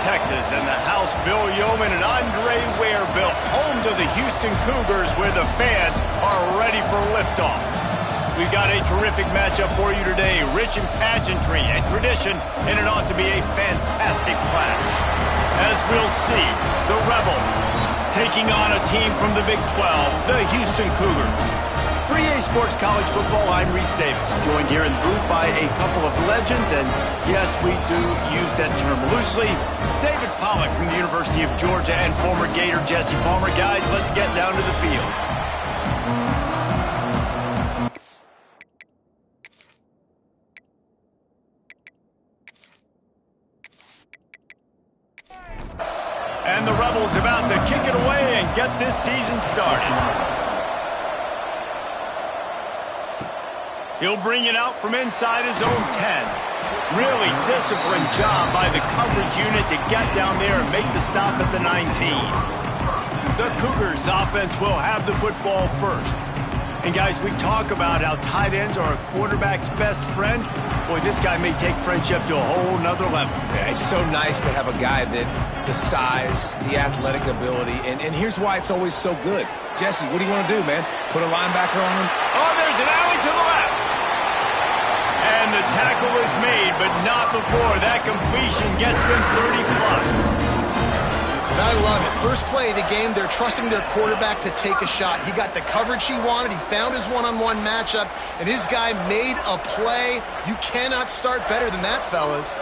Texas, and the house Bill Yeoman and Andre Ware built, home to the Houston Cougars, where the fans are ready for liftoff. We've got a terrific matchup for you today, rich in pageantry and tradition, and it ought to be a fantastic clash. As we'll see, the Rebels taking on a team from the Big 12, the Houston Cougars. For EA Sports College Football, I'm Reese Davis, joined here in the booth by a couple of legends, and yes, we do use that term loosely. David Pollack from the University of Georgia and former Gator Jesse Palmer. Guys, let's get down to the field. And the Rebels about to kick it away and get this season started. He'll bring it out from inside his own 10. Really disciplined job by the coverage unit to get down there and make the stop at the 19. The Cougars offense will have the football first. And guys, we talk about how tight ends are a quarterback's best friend. Boy, this guy may take friendship to a whole nother level. Yeah, it's so nice to have a guy that the size, the athletic ability, and here's why it's always so good. Jesse, what do you want to do, man? Put a linebacker on him? Oh, there's an alley to the left. And the tackle is made, but not before that completion gets them 30+. I love it. First play of the game, they're trusting their quarterback to take a shot. He got the coverage he wanted. He found his one-on-one matchup, and his guy made a play. You cannot start better than that, fellas.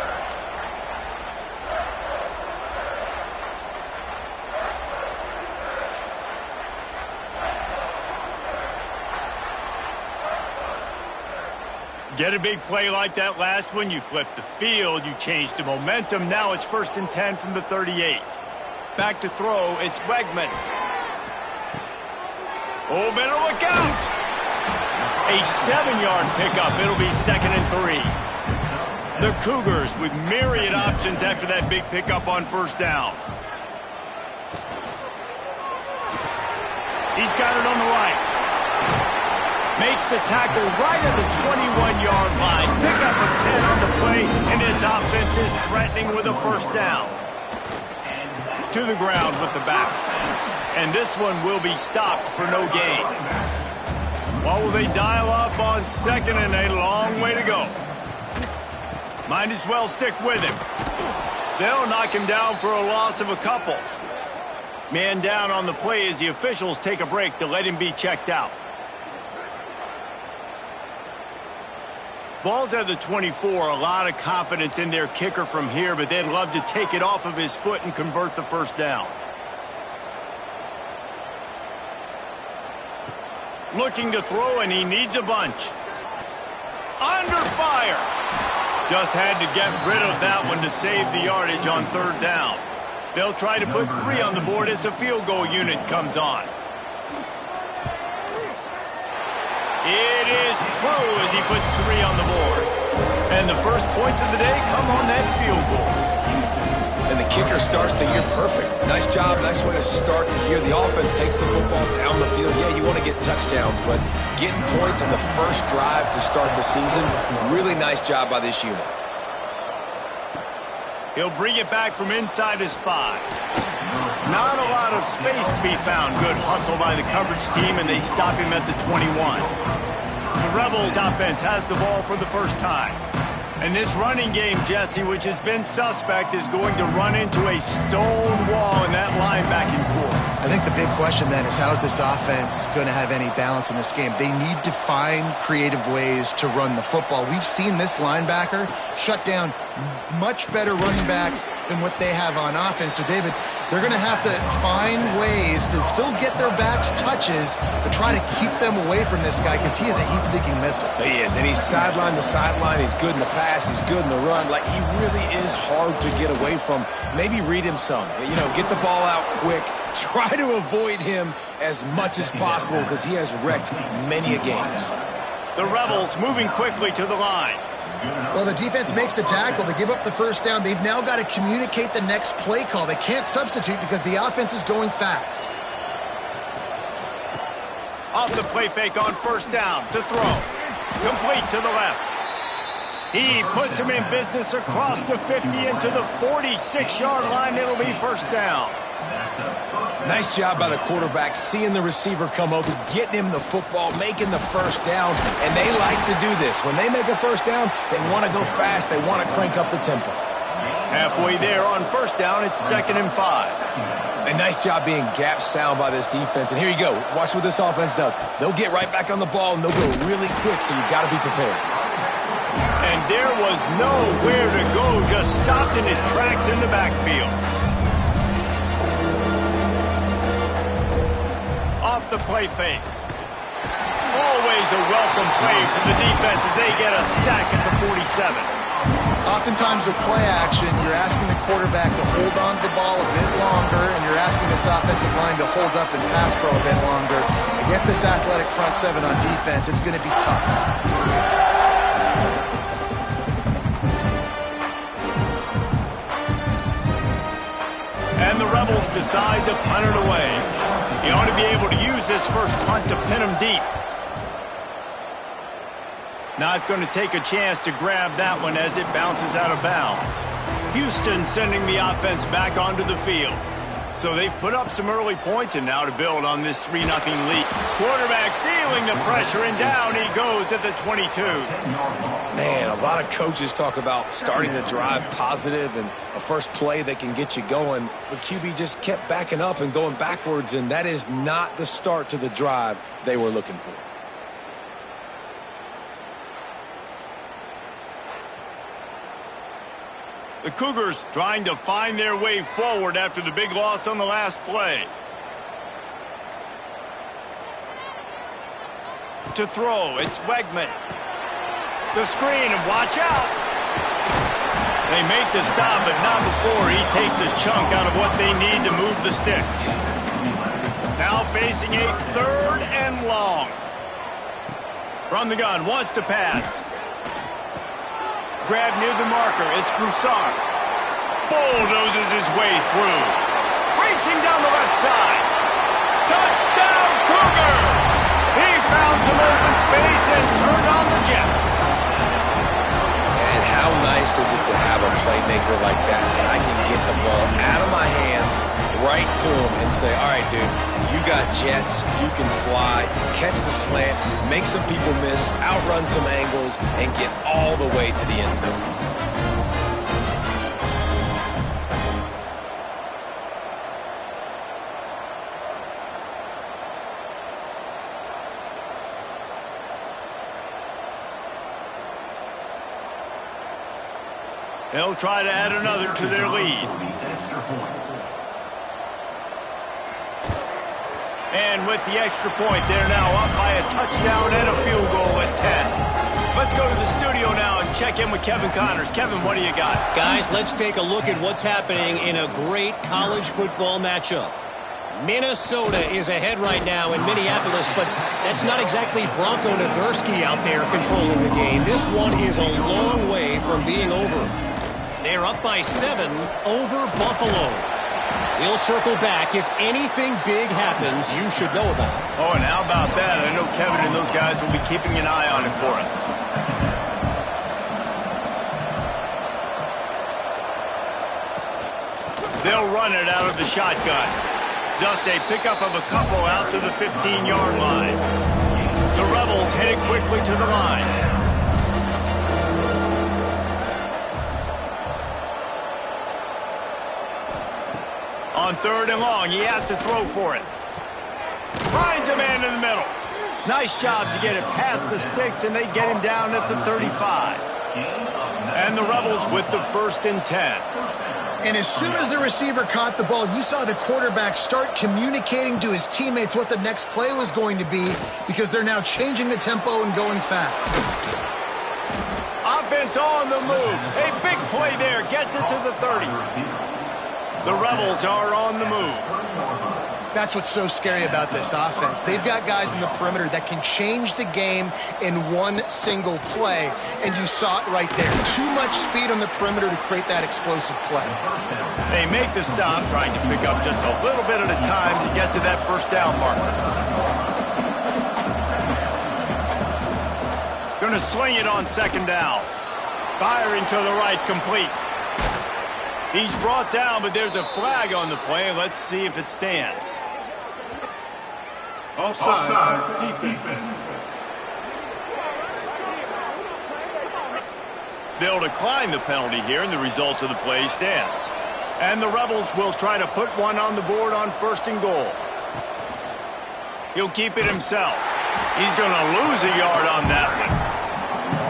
Get a big play like that last one, you flip the field, you change the momentum. Now it's 1st and 10 from the 38. Back to throw, it's Wegman. Oh, better look out! A 7-yard pickup, it'll be 2nd and 3. The Cougars with myriad options after that big pickup on 1st down. He's got it on the right. Makes the tackle right at the 21-yard line. Pickup of 10 on the play, and his offense is threatening with a 1st down. To the ground with the back. And this one will be stopped for no gain. What will they dial up on 2nd and a long way to go? Might as well stick with him. They'll knock him down for a loss of a couple. Man down on the play as the officials take a break to let him be checked out. Ball's at the 24, a lot of confidence in their kicker from here, but they'd love to take it off of his foot and convert the 1st down. Looking to throw, and he needs a bunch. Under fire. Just had to get rid of that one to save the yardage on 3rd down. They'll try to put 3 on the board as the field goal unit comes on. It is true as he puts 3 on the board. And the first points of the day come on that field goal. And the kicker starts the year perfect. Nice job, nice way to start the year. The offense takes the football down the field. Yeah, you want to get touchdowns, but getting points on the first drive to start the season, really nice job by this unit. He'll bring it back from inside his 5. Not a lot of space to be found. Good hustle by the coverage team, and they stop him at the 21. The Rebels offense has the ball for the 1st time. And this running game, Jesse, which has been suspect, is going to run into a stone wall in that linebacking core. I think the big question then is, how is this offense going to have any balance in this game? They need to find creative ways to run the football. We've seen this linebacker shut down much better running backs than what they have on offense. So, David, they're going to have to find ways to still get their backs touches, but try to keep them away from this guy because he is a heat-seeking missile. He is, and he's sideline to sideline. He's good in the pass. He's good in the run. Like, he really is hard to get away from. Maybe read him some. You know, get the ball out quick. Try to avoid him as much as possible because he has wrecked many a games. The Rebels moving quickly to the line. Well, the defense makes the tackle. They give up the 1st down. They've now got to communicate the next play call. They can't substitute because the offense is going fast. Off the play fake on 1st down to throw. Complete to the left. He puts him in business across the 50 into the 46-yard line. It'll be first down. Nice job by the quarterback, seeing the receiver come over, getting him the football, making the first down, and they like to do this. When they make a first down, they want to go fast. They want to crank up the tempo. Halfway there on first down, it's 2nd and 5. A nice job being gap sound by this defense. And here you go. Watch what this offense does. They'll get right back on the ball, and they'll go really quick, so you've got to be prepared. And there was nowhere to go, just stopped in his tracks in the backfield. Off the play fake. Always a welcome play for the defense as they get a sack at the 47. Oftentimes with play action, you're asking the quarterback to hold on to the ball a bit longer, and you're asking this offensive line to hold up and pass pro a bit longer. Against this athletic front seven on defense, it's going to be tough. And the Rebels decide to punt it away. He ought to be able to use this first punt to pin him deep. Not going to take a chance to grab that one as it bounces out of bounds. Houston sending the offense back onto the field. So they've put up some early points, and now to build on this 3-0 lead. Quarterback feeling the pressure, and down he goes at the 22. Man, a lot of coaches talk about starting the drive positive and a first play that can get you going. The QB just kept backing up and going backwards, and that is not the start to the drive they were looking for. The Cougars trying to find their way forward after the big loss on the last play. To throw, it's Wegman. The screen, and watch out. They make the stop, but not before he takes a chunk out of what they need to move the sticks. Now facing a 3rd and long. From the gun, wants to pass. Grab near the marker. It's Broussard. Bulldozes his way through. Racing down the left side. Touchdown, Cougar! He found some open space and turned on the Jets. And how nice is it to have a playmaker like that I can get the ball out of my hands, right to him, and say, all right, dude, you got jets, you can fly, catch the slant, make some people miss, outrun some angles, and get all the way to the end zone. They'll try to add another to their lead. And with the extra point, they're now up by a touchdown and a field goal at 10. Let's go to the studio now and check in with Kevin Connors. Kevin, what do you got? Guys, let's take a look at what's happening in a great college football matchup. Minnesota is ahead right now in Minneapolis, but that's not exactly Bronco Nagurski out there controlling the game. This one is a long way from being over. They're up by 7 over Buffalo. We'll circle back. If anything big happens, you should know about it. Oh, and how about that? I know Kevin and those guys will be keeping an eye on it for us. They'll run it out of the shotgun. Just a pickup of a couple out to the 15-yard line. The Rebels headed quickly to the line. On 3rd and long, he has to throw for it. Finds a man in the middle. Nice job to get it past the sticks, and they get him down at the 35. And the Rebels with the 1st and 10. And as soon as the receiver caught the ball, you saw the quarterback start communicating to his teammates what the next play was going to be, because they're now changing the tempo and going fast. Offense on the move. A big play there. Gets it to the 30. The Rebels are on the move. That's what's so scary about this offense. They've got guys in the perimeter that can change the game in one single play, and you saw it right there. Too much speed on the perimeter to create that explosive play. They make the stop, trying to pick up just a little bit at a time to get to that first down marker. Going to sling it on 2nd down. Firing to the right, complete. He's brought down, but there's a flag on the play. Let's see if it stands. Offside, defense. They'll decline the penalty here, and the result of the play stands. And the Rebels will try to put one on the board on 1st and goal. He'll keep it himself. He's going to lose a yard on that one.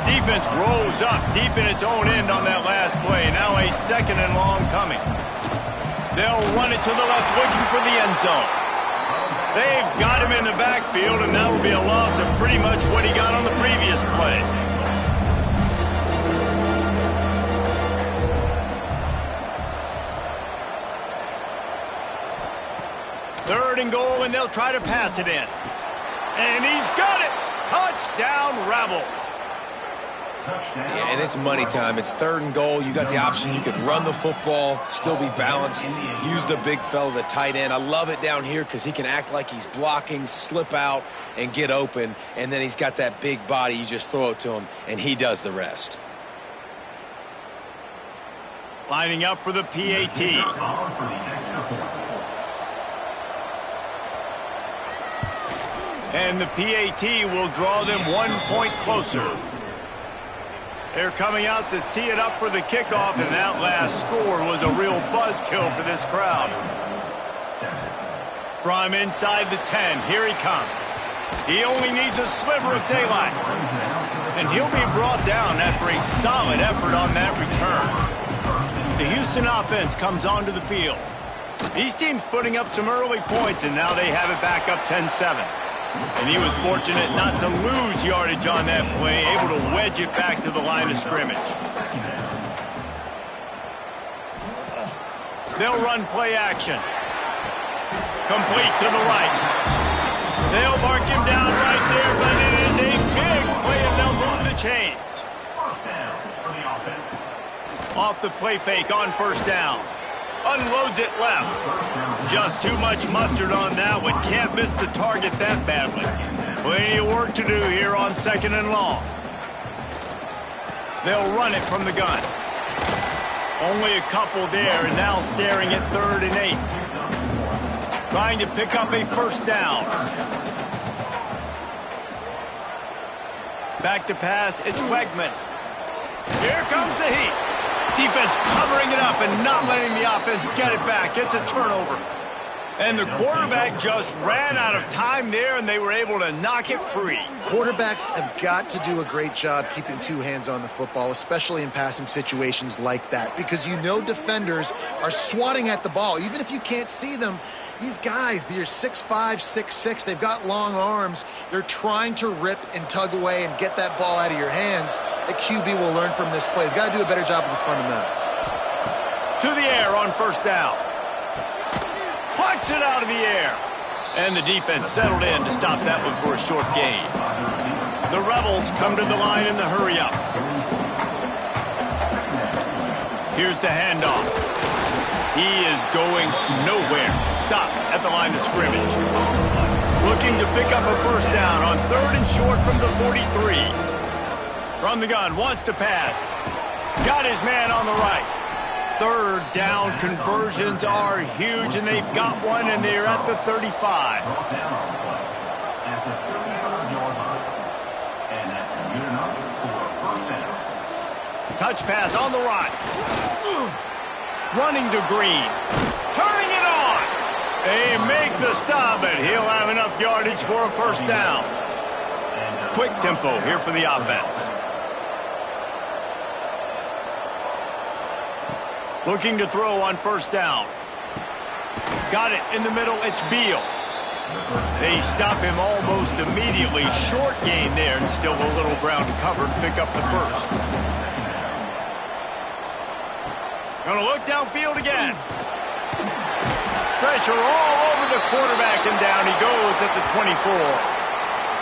Defense rolls up deep in its own end on that last play. Now a 2nd and long coming. They'll run it to the left, looking for the end zone. They've got him in the backfield, and that will be a loss of pretty much what he got on the previous play. 3rd and goal, and they'll try to pass it in. And he's got it! Touchdown, Rebels! Yeah, and it's money time. It's 3rd and goal. You got the option. You can run the football, still be balanced, use the big fella, the tight end. I love it down here because he can act like he's blocking, slip out, and get open. And then he's got that big body. You just throw it to him, and he does the rest. Lining up for the PAT. And the PAT will draw them 1 point closer. They're coming out to tee it up for the kickoff, and that last score was a real buzzkill for this crowd. From inside the 10, here he comes. He only needs a sliver of daylight. And he'll be brought down after a solid effort on that return. The Houston offense comes onto the field. These teams putting up some early points, and now they have it back up 10-7. And he was fortunate not to lose yardage on that play, able to wedge it back to the line of scrimmage. They'll run play action. Complete to the right. They'll mark him down right there, but it is a big play, and they'll move the chains. Off the play fake on 1st down. Unloads it left. Just too much mustard on that one. Can't miss the target that badly. Plenty of work to do here on 2nd and long. They'll run it from the gun. Only a couple there, and now staring at 3rd and 8. Trying to pick up a 1st down. Back to pass, it's Wegman. Here comes the heat. Defense covering it up and not letting the offense get it back. It's a turnover. And the quarterback just ran out of time there, and they were able to knock it free. Quarterbacks have got to do a great job keeping 2 hands on the football, especially in passing situations like that, because you know defenders are swatting at the ball. Even if you can't see them, these guys, they're 6'5", 6'6", they've got long arms. They're trying to rip and tug away and get that ball out of your hands. The QB will learn from this play. He's got to do a better job with his fundamentals. To the air on 1st down. Plucks it out of the air. And the defense settled in to stop that one for a short gain. The Rebels come to the line in the hurry-up. Here's the handoff. He is going nowhere. Stop at the line of scrimmage. Looking to pick up a 1st down on 3rd and short from the 43. From the gun, wants to pass. Got his man on the right. 3rd down conversions are huge, and they've got one, and they're at the 35. Touch pass on the right. Running to Green. Turning it on. They make the stop, and he'll have enough yardage for a 1st down. Quick tempo here for the offense. Looking to throw on 1st down. Got it in the middle. It's Beal. They stop him almost immediately. Short gain there, and still a little ground to cover to pick up the 1st. Gonna look downfield again. Pressure all over the quarterback, and down he goes at the 24.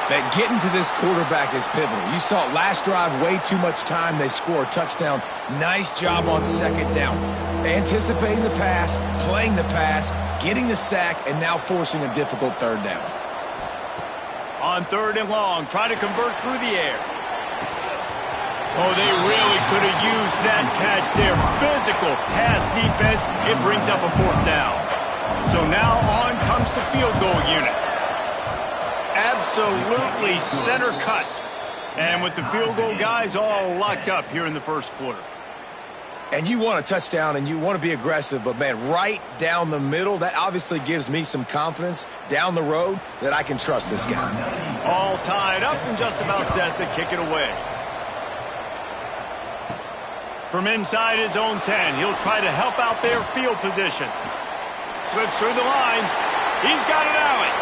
That getting to this quarterback is pivotal. You saw it last drive, way too much time. They score a touchdown. Nice job on 2nd down. Anticipating the pass, playing the pass, getting the sack, and now forcing a difficult 3rd down. On 3rd and long, try to convert through the air. Oh, they really could have used that catch there. Physical pass defense. It brings up a 4th down. So now on comes the field goal unit. Absolutely center cut. And with the field goal guys all locked up here in the first quarter. And you want a touchdown and you want to be aggressive, but, man, right down the middle, that obviously gives me some confidence down the road that I can trust this guy. All tied up and just about set to kick it away. From inside his own 10, he'll try to help out their field position. Slips through the line. He's got an alley.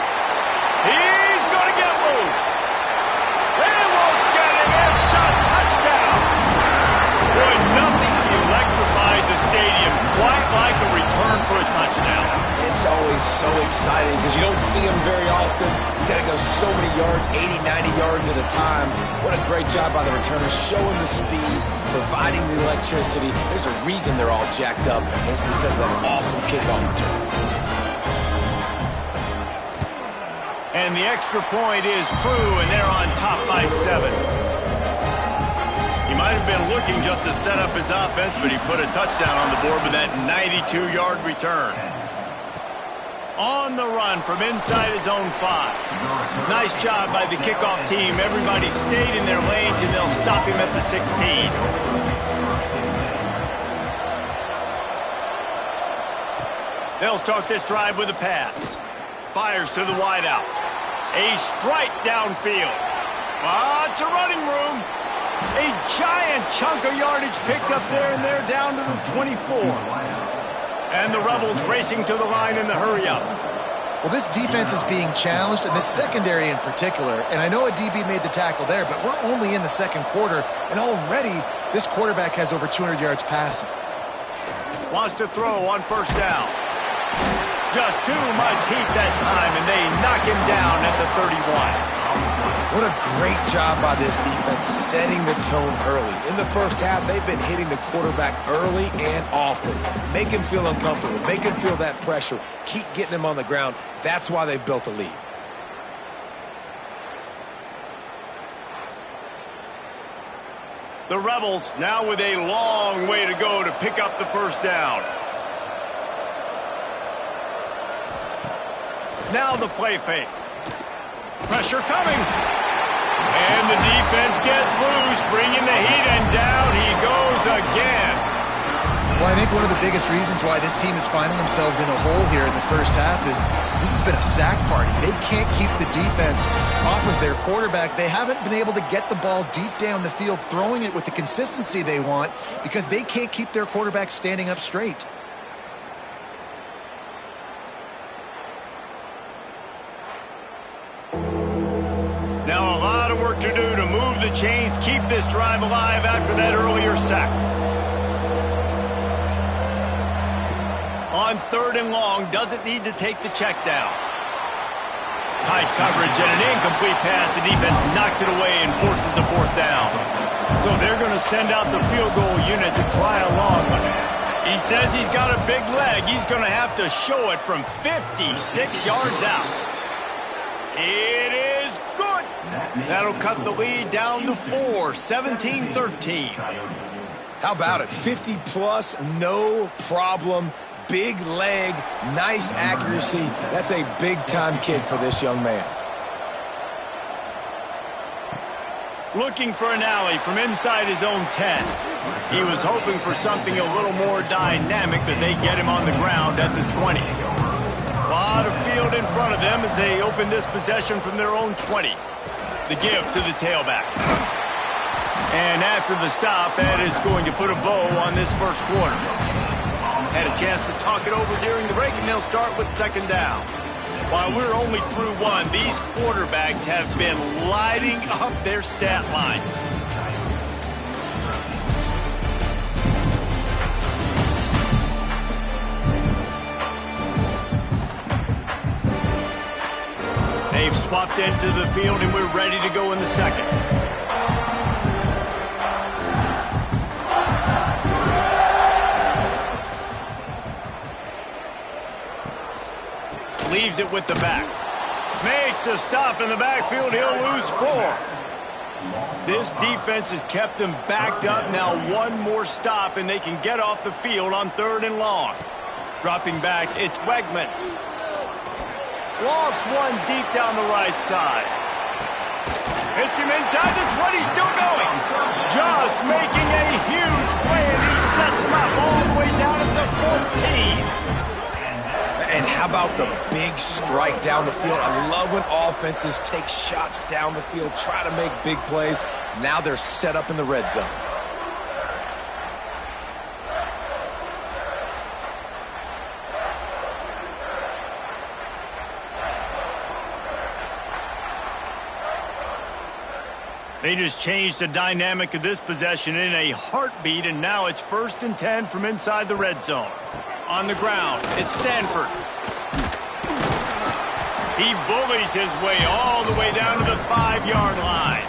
He's going to get loose. They won't get him. It's a touchdown. Boy, nothing electrifies a stadium quite like a return for a touchdown. It's always so exciting because you don't see them very often. You got to go so many yards, 80, 90 yards at a time. What a great job by the returners, showing the speed, providing the electricity. There's a reason they're all jacked up, and it's because of that awesome kickoff return. And the extra point is true, and they're on top by 7. He might have been looking just to set up his offense, but he put a touchdown on the board with that 92-yard return. On the run from inside his own 5. Nice job by the kickoff team. Everybody stayed in their lanes, and they'll stop him at the 16. They'll start this drive with a pass. Fires to the wideout. A strike downfield. Lots of running room. A giant chunk of yardage picked up there, and they're down to the 24. And the Rebels racing to the line in the hurry-up. Well, this defense is being challenged, and this secondary in particular. And I know a DB made the tackle there, but we're only in the second quarter, and already this quarterback has over 200 yards passing. Wants to throw on 1st down. Just too much heat that time, and they knock him down at the 31. What a great job by this defense setting the tone early. In the first half, they've been hitting the quarterback early and often. Make him feel uncomfortable. Make him feel that pressure. Keep getting him on the ground. That's why they've built a lead. The Rebels now with a long way to go to pick up the 1st down. Now the play fake. Pressure coming. And the defense gets loose, bringing the heat, and down he goes again. Well, I think one of the biggest reasons why this team is finding themselves in a hole here in the first half is this has been a sack party. They can't keep the defense off of their quarterback. They haven't been able to get the ball deep down the field, throwing it with the consistency they want because they can't keep their quarterback standing up straight. Now a lot of work to do to move the chains, keep this drive alive after that earlier sack. On 3rd and long, doesn't need to take the check down. Tight coverage and an incomplete pass. The defense knocks it away and forces a 4th down. So they're going to send out the field goal unit to try a long one. He says he's got a big leg. He's going to have to show it from 56 yards out. It is good. That'll cut the lead down to 4, 17-13. How about it? 50-plus, no problem. Big leg, nice accuracy. That's a big-time kick for this young man. Looking for an alley from inside his own 10. He was hoping for something a little more dynamic, but they get him on the ground at the 20. A lot of field in front of them as they open this possession from their own 20. The give to the tailback. And after the stop, that is going to put a bow on this first quarter. Had a chance to talk it over during the break, and they'll start with 2nd down. While we're only through 1, these quarterbacks have been lighting up their stat line. They've swapped into the field, and we're ready to go in the second. Leaves it with the back. Makes a stop in the backfield. He'll lose 4. This defense has kept them backed up. Now one more stop, and they can get off the field on 3rd and long. Dropping back, it's Wegman. Lost one deep down the right side. Hits him inside the 20, still going. Just making a huge play, and he sets him up all the way down at the 14. And how about the big strike down the field? I love when offenses take shots down the field, try to make big plays. Now they're set up in the red zone. They just changed the dynamic of this possession in a heartbeat, and now it's 1st and 10 from inside the red zone. On the ground, it's Sanford. He bullies his way all the way down to the 5-yard line.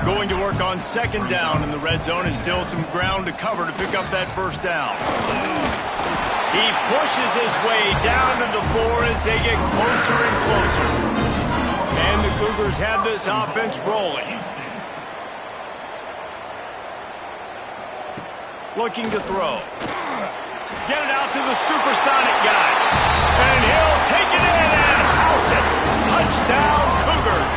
Going to work on 2nd down in the red zone, and still some ground to cover to pick up that 1st down. He pushes his way down to the 4 as they get closer and closer. And the Cougars have this offense rolling. Looking to throw. Get it out to the supersonic guy. And he'll take it in and house it. Touchdown, Cougars.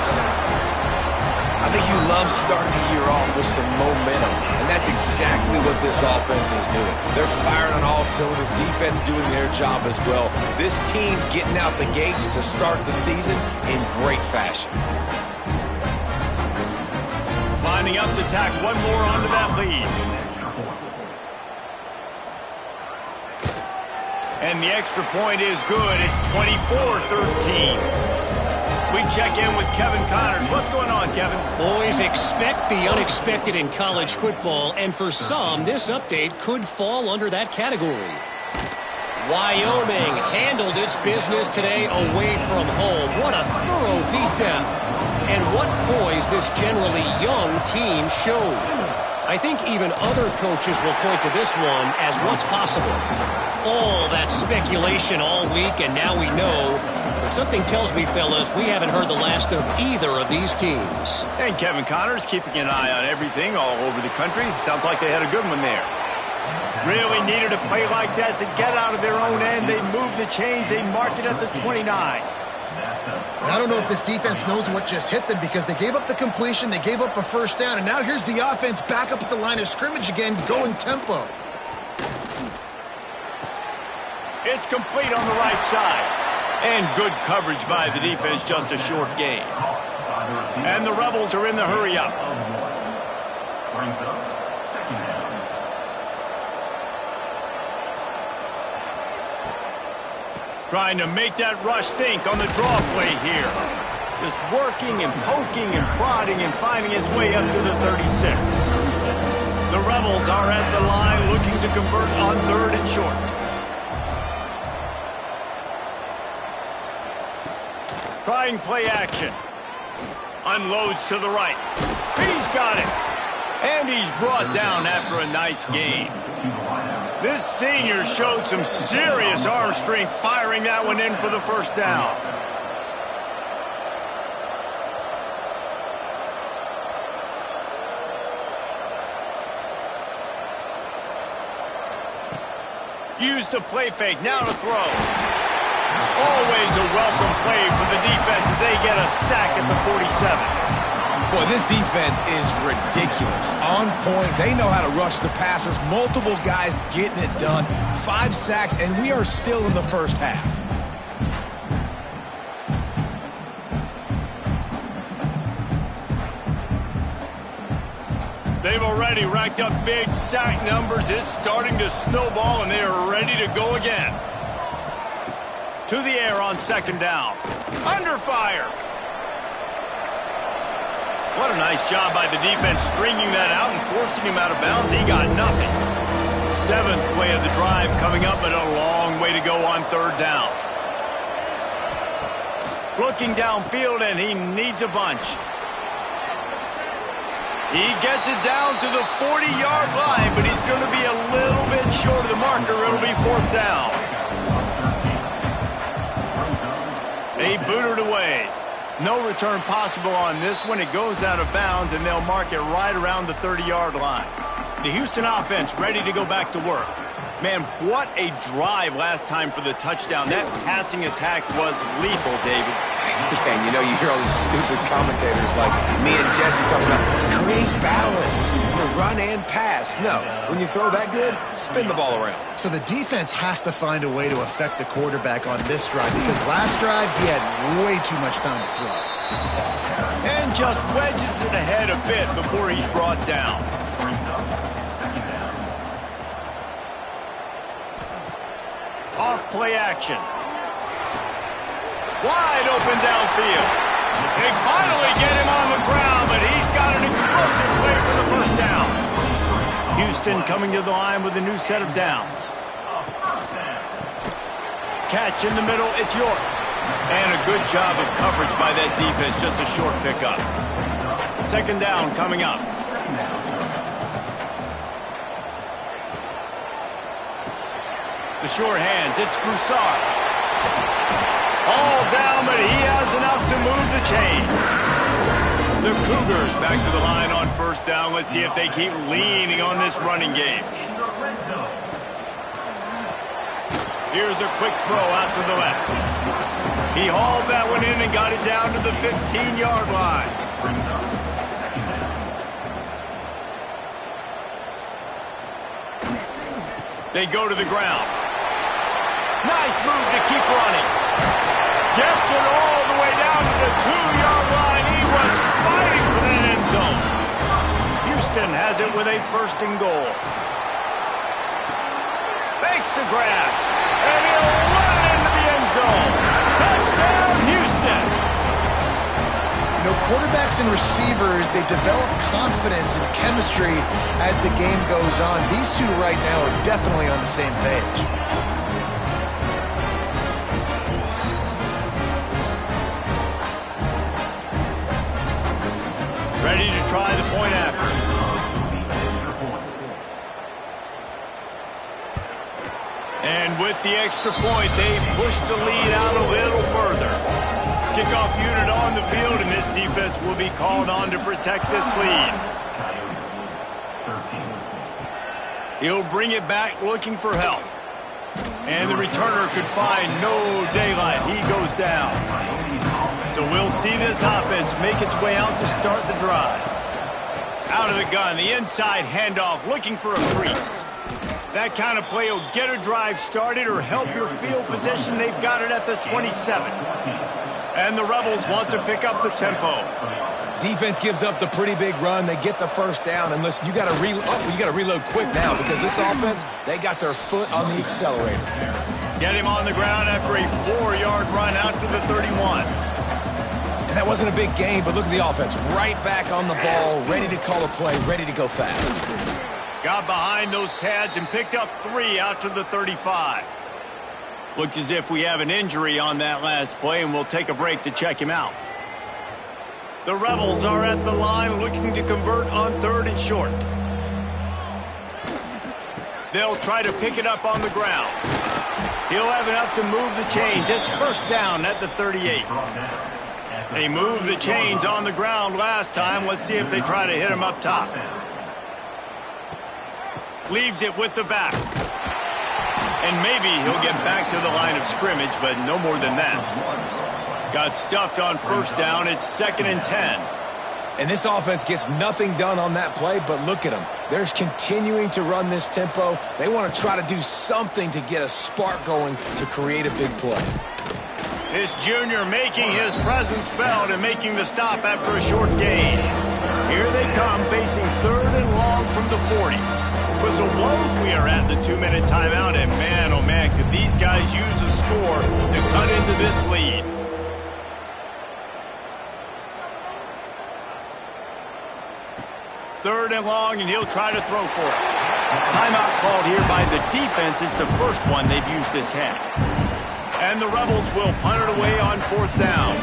I think you love starting the year off with some momentum, and that's exactly what this offense is doing. They're firing on all cylinders, defense doing their job as well. This team getting out the gates to start the season in great fashion. Lining up to tack one more onto that lead. And the extra point is good. It's 24-13. We check in with Kevin Connors. What's going on, Kevin? Boys, expect the unexpected in college football, and for some, this update could fall under that category. Wyoming handled its business today away from home. What a thorough beatdown. And what poise this generally young team showed. I think even other coaches will point to this one as what's possible. All that speculation all week, and now we know. But something tells me, fellas, we haven't heard the last of either of these teams. And Kevin Connors keeping an eye on everything all over the country. Sounds like they had a good one there. Really needed a play like that to get out of their own end. They moved the chains. They marked it at the 29. And I don't know if this defense knows what just hit them, because they gave up the completion, they gave up a 1st down, and now here's the offense back up at the line of scrimmage again, going tempo. It's complete on the right side. And good coverage by the defense, just a short gain. And the Rebels are in the hurry-up. Trying to make that rush think on the draw play here. Just working and poking and prodding and finding his way up to the 36. The Rebels are at the line looking to convert on 3rd and short. Trying play action. Unloads to the right. He's got it. And he's brought down after a nice gain. This senior showed some serious arm strength firing that one in for the 1st down. Used the play fake, now to throw. Always a welcome play for the defense as they get a sack at the 47. Boy, this defense is ridiculous. On point. They know how to rush the passers. Multiple guys getting it done. 5 sacks, and we are still in the 1st half. They've already racked up big sack numbers. It's starting to snowball, and they are ready to go again. To the air on 2nd down. Under fire. What a nice job by the defense stringing that out and forcing him out of bounds. He got nothing. 7th play of the drive coming up, but a long way to go on 3rd down. Looking downfield, and he needs a bunch. He gets it down to the 40-yard line, but he's going to be a little bit short of the marker. It'll be 4th down. They boot it away. No return possible on this one. It goes out of bounds, and they'll mark it right around the 30-yard line. The Houston offense ready to go back to work. Man, what a drive last time for the touchdown. That passing attack was lethal, David. Yeah, and you know, you hear all these stupid commentators like me and Jesse talking about create balance, run and pass. No, when you throw that good, spin the ball around. So the defense has to find a way to affect the quarterback on this drive because last drive he had way too much time to throw. And just wedges it ahead a bit before he's brought down. Off play action. Wide open downfield. They finally get him on the ground, but he's got an explosive play for the first down. Houston coming to the line with a new set of downs. Catch in the middle, it's York. And a good job of coverage by that defense, just a short pickup. Second down coming up. The short hands, it's Broussard. All down, but he has enough to move the chains. The Cougars back to the line on first down. Let's see if they keep leaning on this running game. Here's a quick throw out to the left. He hauled that one in and got it down to the 15-yard line. They go to the ground. Nice move to keep running. Gets it all the way down to the 2-yard line. He was fighting for that end zone. Houston has it with a first and goal. Makes the grab. And he'll run it into the end zone. Touchdown, Houston. You know, quarterbacks and receivers, they develop confidence and chemistry as the game goes on. These two right now are definitely on the same page. Ready to try the point after. And with the extra point, they push the lead out a little further. Kickoff unit on the field, and this defense will be called on to protect this lead. He'll bring it back looking for help. And the returner could find no daylight. He goes down. So we'll see this offense make its way out to start the drive. Out of the gun, the inside handoff, looking for a crease. That kind of play will get a drive started or help your field position. They've got it at the 27. And the Rebels want to pick up the tempo. Defense gives up the pretty big run. They get the first down. And listen, you got to reload quick now because this offense, they got their foot on the accelerator. Get him on the ground after a 4-yard run out to the 31. And that wasn't a big gain, but look at the offense. Right back on the ball, ready to call a play, ready to go fast. Got behind those pads and picked up 3 out to the 35. Looks as if we have an injury on that last play, and we'll take a break to check him out. The Rebels are at the line looking to convert on 3rd and short. They'll try to pick it up on the ground. He'll have enough to move the chains. It's first down at the 38. They moved the chains on the ground last time. Let's see if they try to hit him up top. Leaves it with the back. And maybe he'll get back to the line of scrimmage, but no more than that. Got stuffed on first down. It's 2nd and 10. And this offense gets nothing done on that play, but look at them. They're continuing to run this tempo. They want to try to do something to get a spark going to create a big play. This junior making his presence felt and making the stop after a short gain. Here they come, facing 3rd and long from the 40. Whistle blows, we are at the 2-minute timeout, and man, oh man, could these guys use a score to cut into this lead. Third and long, and he'll try to throw for it. Timeout called here by the defense. It's the first one they've used this half. And the Rebels will punt it away on 4th down.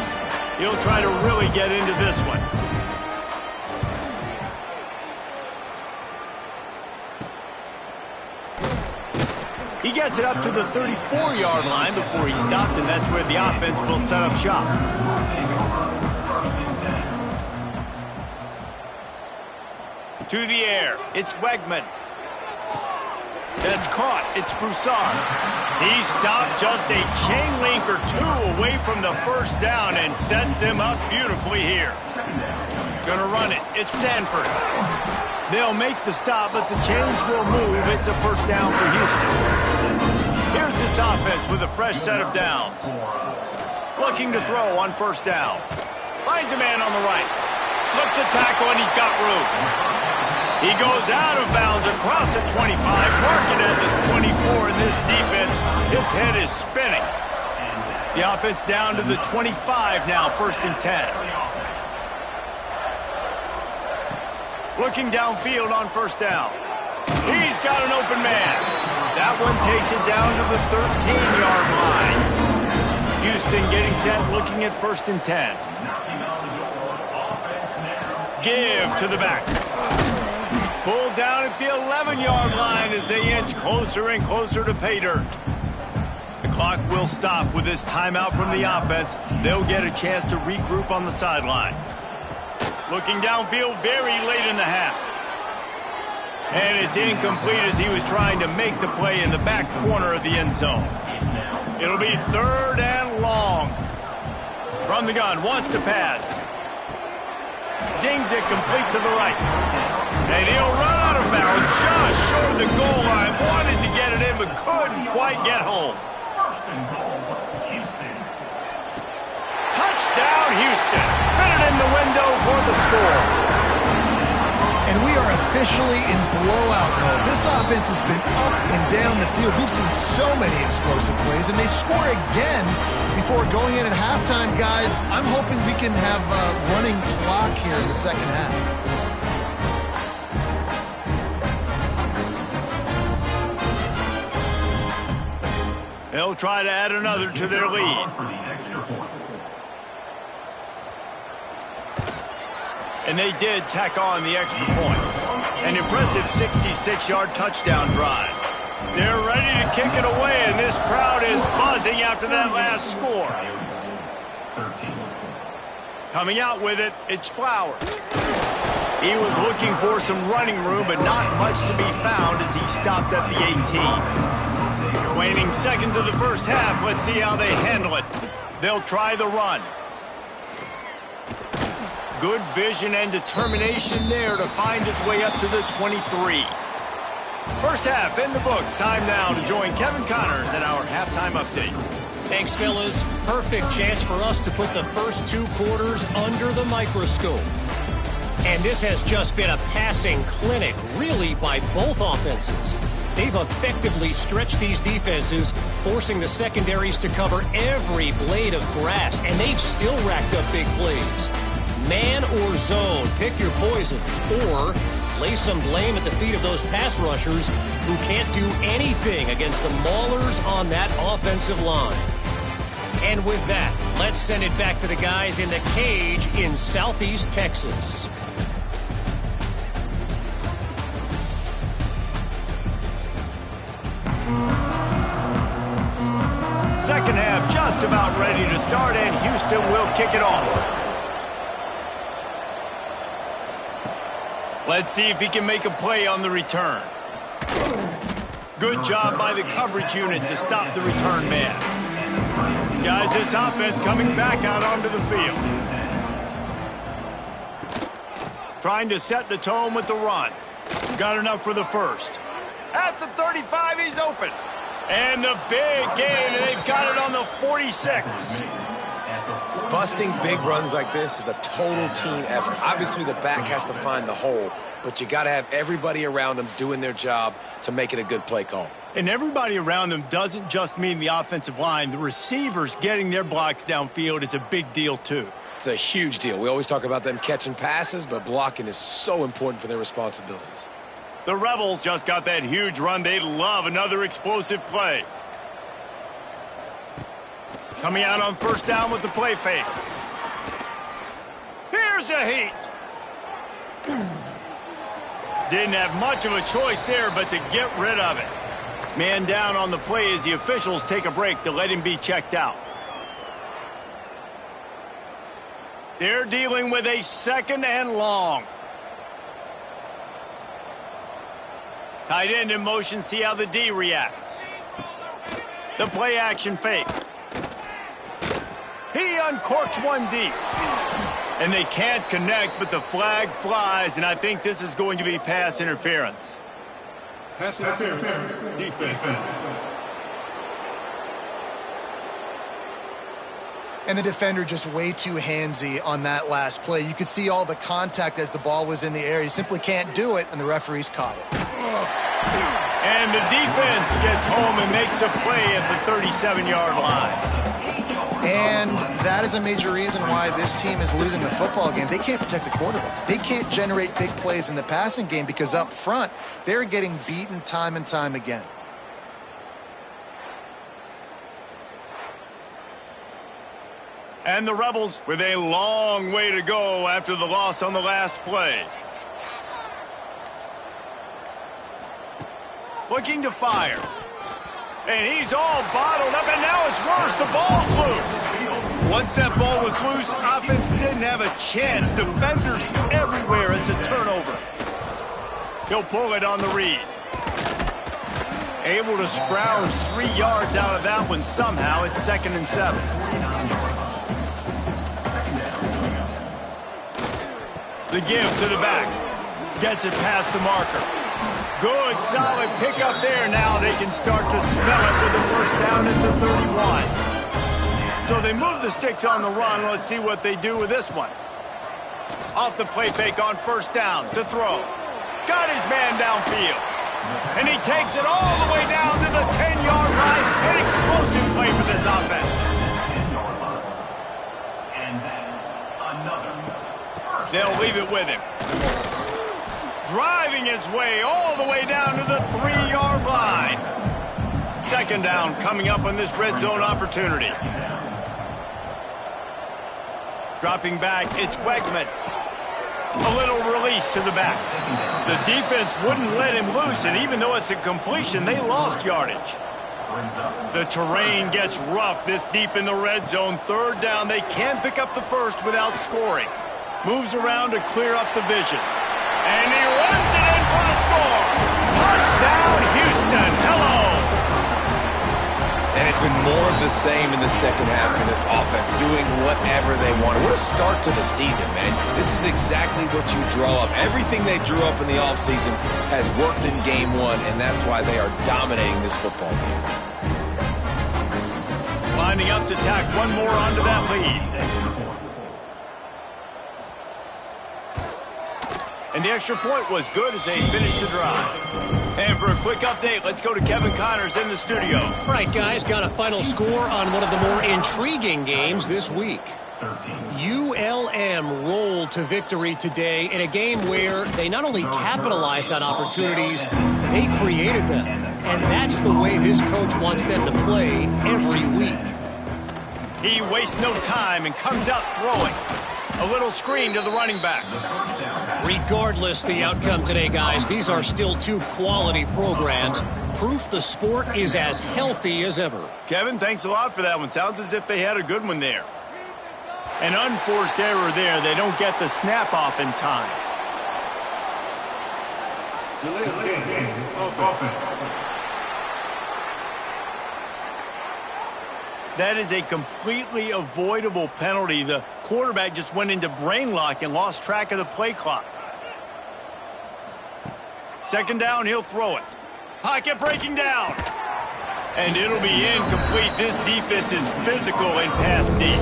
He'll try to really get into this one. He gets it up to the 34-yard line before he stopped, and that's where the offense will set up shop. To the air. It's Wegman. That's caught. It's Broussard. He stopped just a chain link or two away from the first down and sets them up beautifully here. Gonna run it. It's Sanford. They'll make the stop, but the chains will move. It's a first down for Houston. Here's this offense with a fresh set of downs. Looking to throw on first down. Finds a man on the right. Slips a tackle, and he's got room. He goes out of bounds across the 25, marking at the 24 in this defense. Its head is spinning. The offense down to the 25 now, 1st and 10. Looking downfield on first down. He's got an open man. That one takes it down to the 13-yard line. Houston getting set, looking at 1st and 10. Give to the back. Pulled down at the 11-yard line as they inch closer and closer to pay dirt. The clock will stop with this timeout from the offense. They'll get a chance to regroup on the sideline. Looking downfield very late in the half. And it's incomplete as he was trying to make the play in the back corner of the end zone. It'll be 3rd and long. From the gun, wants to pass. Zings it complete to the right. And he'll run out of bounds just short of the goal line. Wanted to get it in, but couldn't quite get home. Touchdown, Houston. Fitted in the window for the score. And we are officially in blowout mode. This offense has been up and down the field. We've seen so many explosive plays, and they score again before going in at halftime, guys. I'm hoping we can have a running clock here in the second half. They'll try to add another to their lead. And they did tack on the extra point. An impressive 66-yard touchdown drive. They're ready to kick it away, and this crowd is buzzing after that last score. Coming out with it, it's Flowers. He was looking for some running room, but not much to be found as he stopped at the 18. Waning seconds of the first half, let's see how they handle it. They'll try the run. Good vision and determination there to find his way up to the 23. First half in the books. Time now to join Kevin Connors in our halftime update. Thanks, fellas. Perfect chance for us to put the first 2 quarters under the microscope. And this has just been a passing clinic, really, by both offenses. They've effectively stretched these defenses, forcing the secondaries to cover every blade of grass, and they've still racked up big plays. Man or zone, pick your poison, or lay some blame at the feet of those pass rushers who can't do anything against the maulers on that offensive line. And with that, let's send it back to the guys in the cage in Southeast Texas. Second half just about ready to start, and Houston will kick it off. Let's see if he can make a play on the return. Good job by the coverage unit to stop the return man. Guys, this offense coming back out onto the field. Trying to set the tone with the run. Got enough for the first. At the 35, he's open. And the big gain, and they've got it on the 46. Busting big runs like this is a total team effort. Obviously, the back has to find the hole, but you got to have everybody around them doing their job to make it a good play call. And everybody around them doesn't just mean the offensive line. The receivers getting their blocks downfield is a big deal, too. It's a huge deal. We always talk about them catching passes, but blocking is so important for their responsibilities. The Rebels just got that huge run. They love another explosive play. Coming out on first down with the play fake. Here's a heat. Didn't have much of a choice there, but to get rid of it. Man down on the play as the officials take a break to let him be checked out. They're dealing with a 2nd and long. Tight end in motion, see how the D reacts. The play action fake. He uncorks one deep. And they can't connect, but the flag flies, and I think this is going to be pass interference. Pass interference. Defense. And the defender just way too handsy on that last play. You could see all the contact as the ball was in the air. He simply can't do it, and the referees caught it. And the defense gets home and makes a play at the 37-yard line. And that is a major reason why this team is losing the football game. They can't protect the quarterback. They can't generate big plays in the passing game because up front, they're getting beaten time and time again. And the Rebels with a long way to go after the loss on the last play. Looking to fire. And he's all bottled up, and now it's worse. The ball's loose. Once that ball was loose, offense didn't have a chance. Defenders everywhere. It's a turnover. He'll pull it on the read. Able to scrounge 3 yards out of that one somehow. It's 2nd and 7. The give to the back. Gets it past the marker. Good, solid pickup there. Now they can start to smell it with the first down at the 31. So they move the sticks on the run. Let's see what they do with this one. Off the play fake on first down to throw. Got his man downfield. And he takes it all the way down to the 10-yard line. An explosive play for this offense. They'll leave it with him. Driving his way all the way down to the 3-yard line. 2nd down coming up on this red zone opportunity. Dropping back, it's Wegman. A little release to the back. The defense wouldn't let him loose, and even though it's a completion, they lost yardage. The terrain gets rough this deep in the red zone. 3rd down, they can pick up the first without scoring. Moves around to clear up the vision. And he runs it in for the score. Touchdown, Houston. Hello. And it's been more of the same in the second half for this offense, doing whatever they want. What a start to the season, man. This is exactly what you draw up. Everything they drew up in the offseason has worked in game 1, and that's why they are dominating this football game. Lining up to tack one more onto that lead. And the extra point was good as they finished the drive. And for a quick update, let's go to Kevin Connors in the studio. All right, guys, got a final score on one of the more intriguing games this week. ULM rolled to victory today in a game where they not only capitalized on opportunities, they created them. And that's the way this coach wants them to play every week. He wastes no time and comes out throwing. A little screen to the running back. Regardless the outcome today, guys, these are still 2 quality programs. Proof the sport is as healthy as ever. Kevin, thanks a lot for that one. Sounds as if they had a good one there. An unforced error there. They don't get the snap off in time. That is a completely avoidable penalty. The quarterback just went into brain lock and lost track of the play clock. 2nd down, he'll throw it. Pocket breaking down. And it'll be incomplete. This defense is physical in pass deep.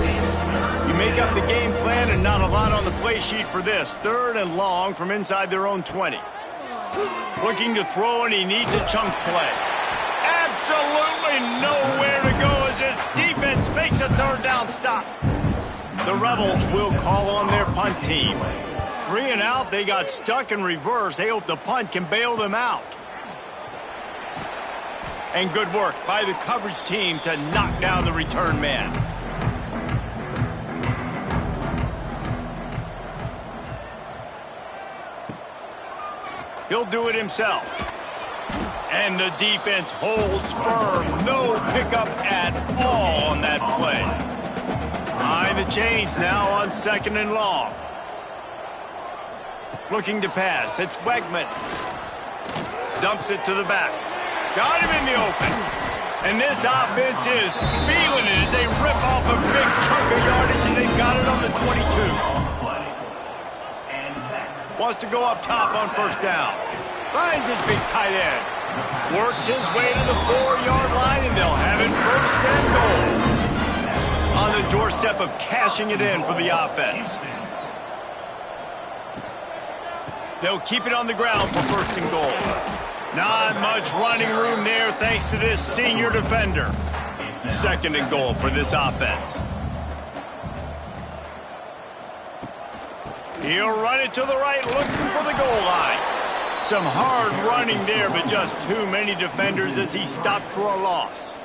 You make up the game plan and not a lot on the play sheet for this. 3rd and long from inside their own 20. Looking to throw, and he needs a chunk play. Absolutely nowhere to go as this defense makes a 3rd down stop. The Rebels will call on their punt team. 3 and out, they got stuck in reverse. They hope the punt can bail them out. And good work by the coverage team to knock down the return man. He'll do it himself. And the defense holds firm. No pickup at all on that play. Behind the chains now on 2nd and long. Looking to pass. It's Wegman. Dumps it to the back. Got him in the open. And this offense is feeling it as they rip off a big chunk of yardage, and they've got it on the 22. Wants to go up top on first down. Finds his big tight end. Works his way to the 4-yard line, and they'll have it first and goal. On the doorstep of cashing it in for the offense. They'll keep it on the ground for first and goal. Not much running room there thanks to this senior defender. Second and goal for this offense. He'll run it to the right, looking for the goal line. Some hard running there, but just too many defenders as he stopped for a loss.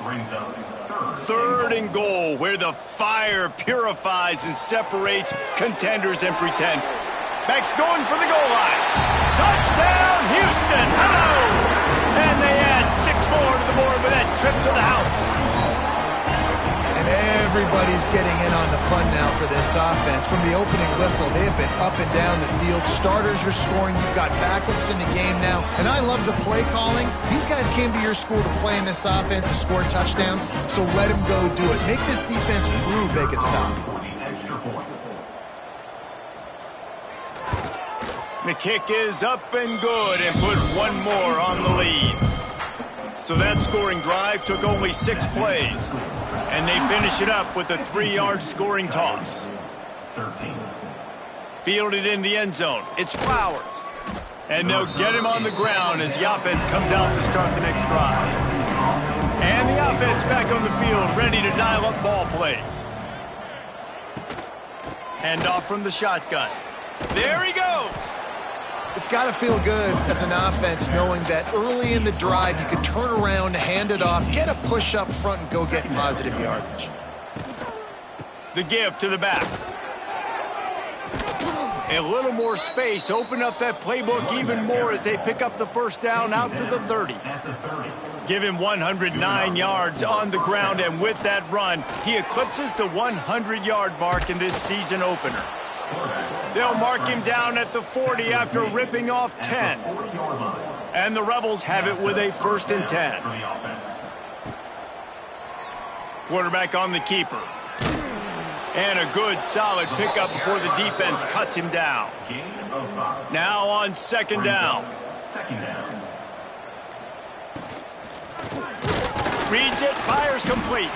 Third and goal, where the fire purifies and separates contenders and pretend. Beck's going for the goal line. Touchdown, Houston! Hello! And they add 6 more to the board with that trip to the house. And everybody's getting in on the fun now for this offense. From the opening whistle, they have been up and down the field. Starters are scoring. You've got backups in the game now. And I love the play calling. These guys came to your school to play in this offense to score touchdowns, so let them go do it. Make this defense prove they can stop. The kick is up and good and put one more on the lead. So that scoring drive took only 6 plays. And they finish it up with a 3-yard scoring toss. 13. Fielded in the end zone. It's Flowers. And they'll get him on the ground as the offense comes out to start the next drive. And the offense back on the field, ready to dial up ball plays. Hand off from the shotgun. There he goes. It's got to feel good as an offense knowing that early in the drive you can turn around, hand it off, get a push up front, and go get positive yardage. The give to the back. A little more space, open up that playbook even more as they pick up the first down out to the 30. Give him 109 yards on the ground, and with that run, he eclipses the 100-yard mark in this season opener. They'll mark him down at the 40 after ripping off 10. And the Rebels have it with a 1st and 10. Quarterback on the keeper. And a good, solid pickup before the defense cuts him down. Now on 2nd down. Reads it, fires complete.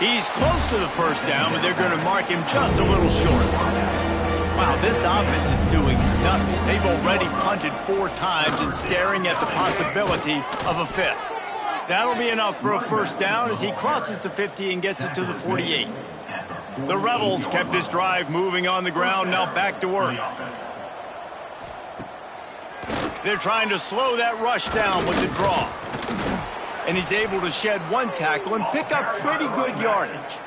He's close to the first down, but they're going to mark him just a little short. Wow, this offense is doing nothing. They've already punted 4 times and staring at the possibility of a 5th. That'll be enough for a first down as he crosses the 50 and gets it to the 48. The Rebels kept this drive moving on the ground, now back to work. They're trying to slow that rush down with the draw. And he's able to shed 1 tackle and pick up pretty good yardage.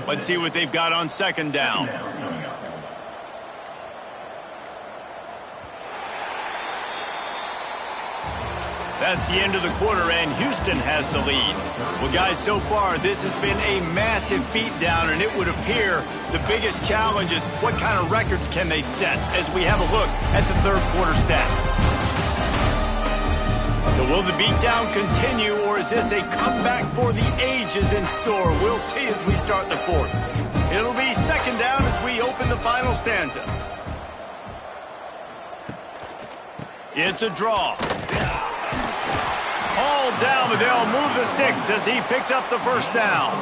Let's see what they've got on 2nd down. That's the end of the quarter, and Houston has the lead. Well, guys, so far, this has been a massive beatdown, and it would appear the biggest challenge is what kind of records can they set as we have a look at the 3rd quarter stats. So will the beatdown continue, or is this a comeback for the ages in store? We'll see as we start the 4th. It'll be 2nd down as we open the final stanza. It's a draw. All down, but they'll move the sticks as he picks up the first down.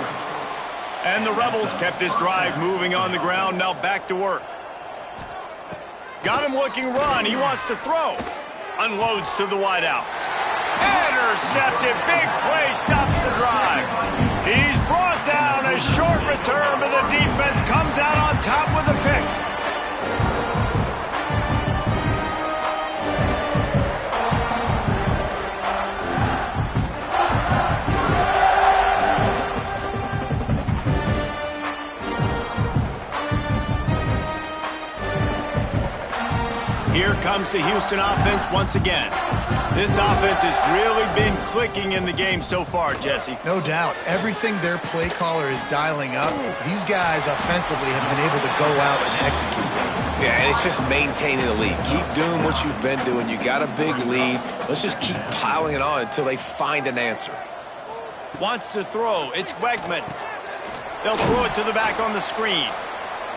And the Rebels kept this drive moving on the ground, now back to work. Got him looking run, he wants to throw. Unloads to the wideout. Intercepted, big play, stops the drive. He's brought down, a short return, but the defense comes out on top with a pick. Here comes the Houston offense once again. This offense has really been clicking in the game so far, Jesse. No doubt. Everything their play caller is dialing up, these guys offensively have been able to go out and execute them. Yeah, and it's just maintaining the lead. Keep doing what you've been doing. You got a big lead. Let's just keep piling it on until they find an answer. Wants to throw. It's Wegman. They'll throw it to the back on the screen.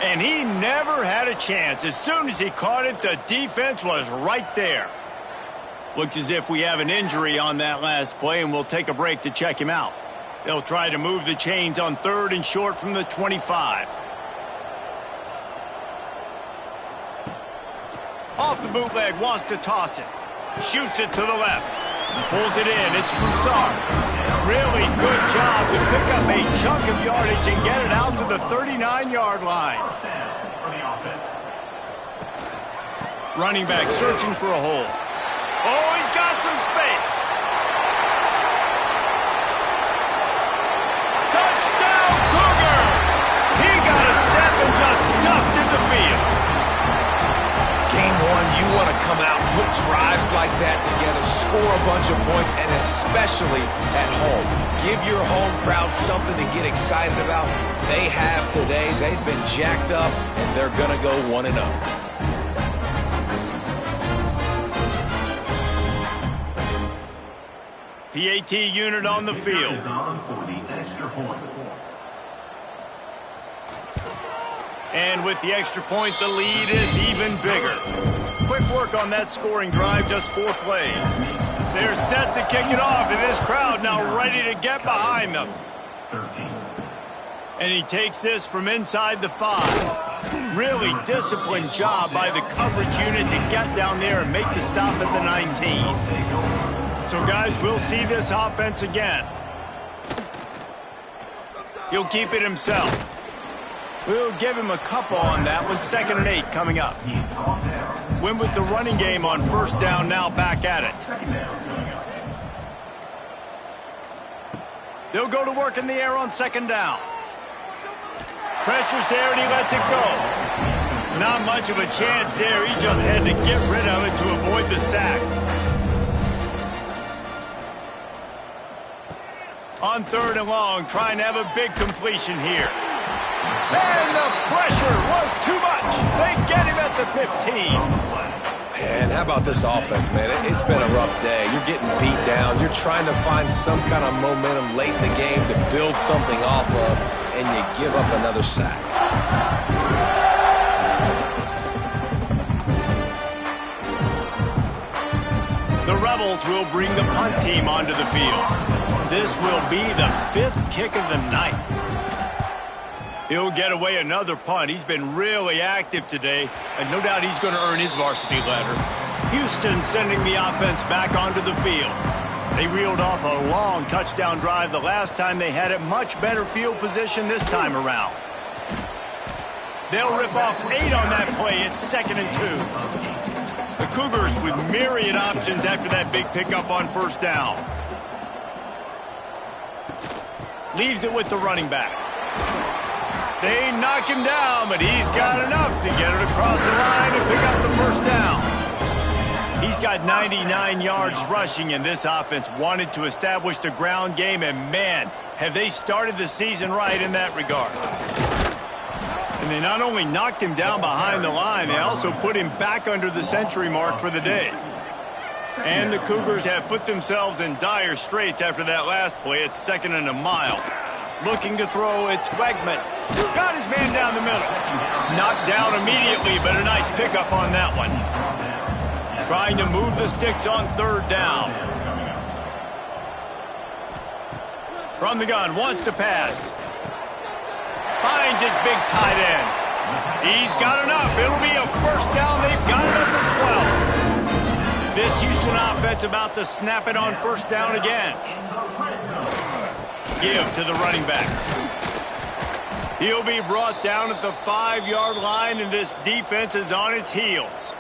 And he never had a chance. As soon as he caught it, the defense was right there. Looks as if we have an injury on that last play, and we'll take a break to check him out. They'll try to move the chains on 3rd and short from the 25. Off the bootleg, wants to toss it. Shoots it to the left. Pulls it in. It's Broussard. Really good job to pick up a chunk of yardage and get it out to the 39-yard line. Running back searching for a hole. Oh, he's got some space. Touchdown, Cougar! He got a step and just dusted the field. Game 1, you want to come out, put drives like that together, score a bunch of points, and especially at home. Give your home crowd something to get excited about. They have today. They've been jacked up, and they're going to go 1-0. PAT unit on the field. And with the extra point, the lead is even bigger. Quick work on that scoring drive, just 4 plays. They're set to kick it off, and this crowd now ready to get behind them. And he takes this from inside the 5. Really disciplined job by the coverage unit to get down there and make the stop at the 19. So, guys, we'll see this offense again. He'll keep it himself. We'll give him a couple on that one. 2nd and 8 coming up. Win with the running game on 1st down, now back at it. They'll go to work in the air on 2nd down. Pressure's there, and he lets it go. Not much of a chance there. He just had to get rid of it to avoid the sack. On 3rd and long, trying to have a big completion here. And the pressure was too much. They get him at the 15. And how about this offense, man? It's been a rough day. You're getting beat down. You're trying to find some kind of momentum late in the game to build something off of, and you give up another sack. The Rebels will bring the punt team onto the field. This will be the 5th kick of the night. He'll get away another punt. He's been really active today, and no doubt he's going to earn his varsity letter. Houston sending the offense back onto the field. They reeled off a long touchdown drive the last time they had it. Much better field position this time around. They'll rip off 8 on that play. It's 2nd and 2. The Cougars with myriad options after that big pickup on 1st down. Leaves it with the running back. They knock him down, but he's got enough to get it across the line and pick up the 1st down. He's got 99 yards rushing, and this offense wanted to establish the ground game, and man, have they started the season right in that regard. And they not only knocked him down behind the line, they also put him back under the century mark for the day. And the Cougars have put themselves in dire straits after that last play. It's 2nd and a mile. Looking to throw, it's Wegman. Got his man down the middle. Knocked down immediately, but a nice pickup on that one. Trying to move the sticks on 3rd down. From the gun, wants to pass. Finds his big tight end. He's got enough. It'll be a 1st down. They've got it up to 12. This Houston offense about to snap it on 1st down again. Give to the running back. He'll be brought down at the 5-yard line, and this defense is on its heels.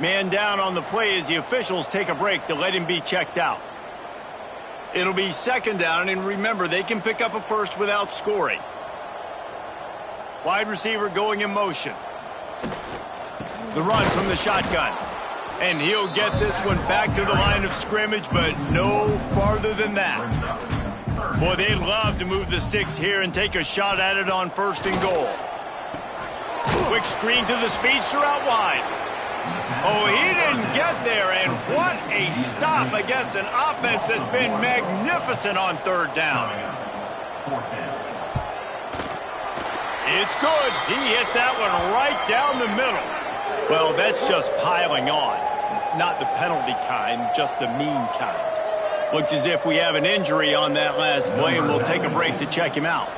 Man down on the play as the officials take a break to let him be checked out. It'll be 2nd down, and remember, they can pick up a 1st without scoring. Wide receiver going in motion. The run from the shotgun. And he'll get this one back to the line of scrimmage, but no farther than that. Boy, they'd love to move the sticks here and take a shot at it on 1st and goal. Quick screen to the speedster out wide. Oh, he didn't get there, and what a stop against an offense that's been magnificent on third down. It's good. He hit that one right down the middle. Well, that's just piling on. Not the penalty kind, just the mean kind. Looks as if we have an injury on that last play, and we'll take a break to check him out.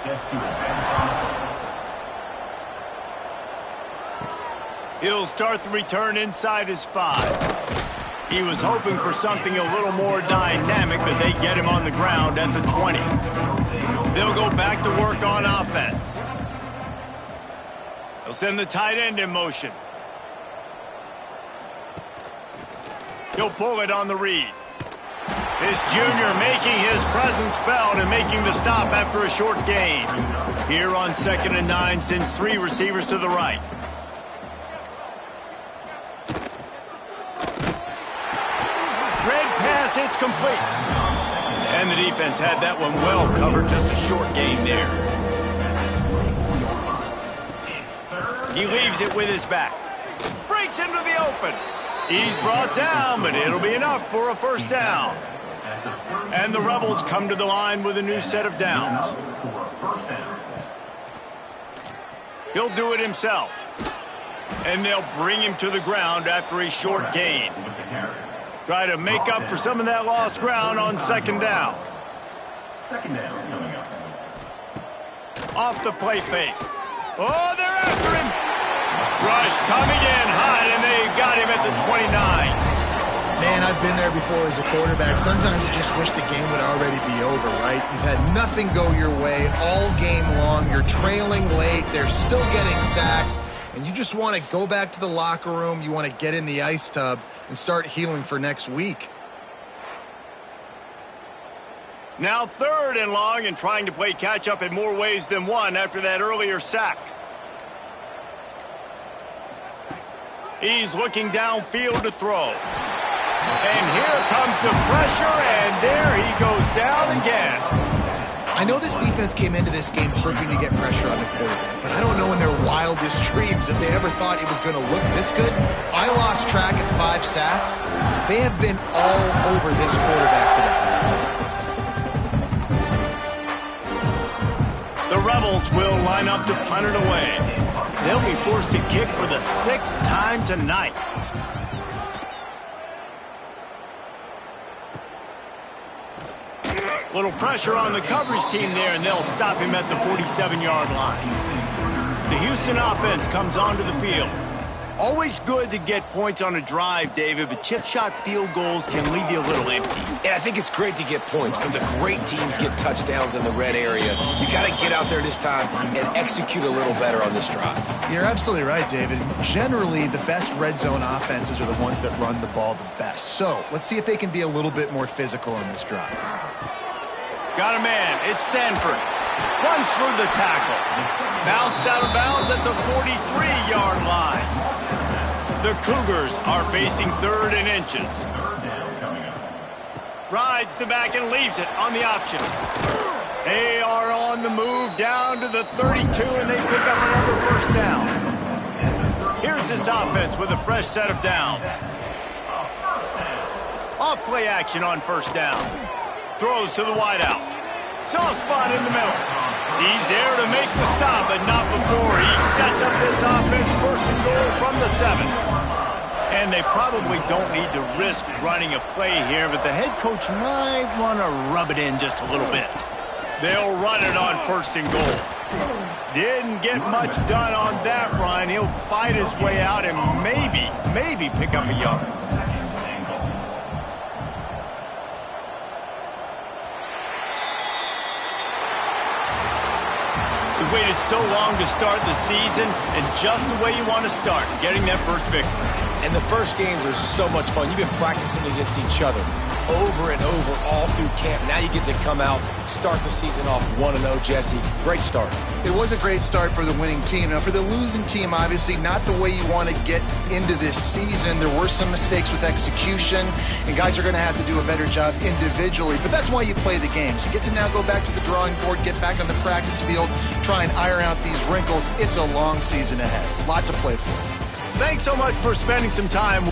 He'll start the return inside his 5. He was hoping for something a little more dynamic, but they get him on the ground at the 20. They'll go back to work on offense. They'll send the tight end in motion. He'll pull it on the read. This junior making his presence felt and making the stop after a short gain. Here on 2nd and 9, sends 3 receivers to the right. It's complete. And the defense had that one well covered. Just a short gain there. He leaves it with his back. Breaks into the open. He's brought down, but it'll be enough for a first down. And the Rebels come to the line with a new set of downs. He'll do it himself. And they'll bring him to the ground after a short gain. Try to make up for some of that lost ground on 2nd down. Second down coming up. Off the play fake. Oh, they're after him. Rush coming in hot, and they've got him at the 29. Man, I've been there before as a quarterback. Sometimes you just wish the game would already be over, right? You've had nothing go your way all game long. You're trailing late. They're still getting sacks. And you just want to go back to the locker room. You want to get in the ice tub and start healing for next week. Now 3rd and long, and trying to play catch-up in more ways than one after that earlier sack. He's looking downfield to throw. And here comes the pressure, and there he goes down again. I know this defense came into this game hoping to get pressure on the quarterback, but I don't know in their wildest dreams if they ever thought it was going to look this good. I lost track at 5 sacks. They have been all over this quarterback today. The Rebels will line up to punt it away. They'll be forced to kick for the 6th time tonight. Little pressure on the coverage team there, and they'll stop him at the 47-yard line. The Houston offense comes onto the field. Always good to get points on a drive, David, but chip shot field goals can leave you a little empty. And I think it's great to get points, but the great teams get touchdowns in the red area. You got to get out there this time and execute a little better on this drive. You're absolutely right, David. Generally, the best red zone offenses are the ones that run the ball the best. So let's see if they can be a little bit more physical on this drive. Got a man. It's Sanford. Runs through the tackle. Bounced out of bounds at the 43-yard line. The Cougars are facing 3rd and inches. Rides the back and leaves it on the option. They are on the move down to the 32, and they pick up another first down. Here's this offense with a fresh set of downs. Off play action on first down. Throws to the wideout. Soft spot in the middle. He's there to make the stop, but not before he sets up this offense 1st and goal from the 7. And they probably don't need to risk running a play here, but the head coach might want to rub it in just a little bit. They'll run it on 1st and goal. Didn't get much done on that run. He'll fight his way out and maybe pick up a yard. We've waited so long to start the season, and just the way you want to start, getting that first victory. And the first games are so much fun. You've been practicing against each other. over and over all through camp. Now you get to come out, start the season off 1-0, Jesse. Great start. It was a great start for the winning team. Now, for the losing team, obviously, not the way you want to get into this season. There were some mistakes with execution, and guys are going to have to do a better job individually. But that's why you play the games. You get to now go back to the drawing board, get back on the practice field, try and iron out these wrinkles. It's a long season ahead. A lot to play for. Thanks so much for spending some time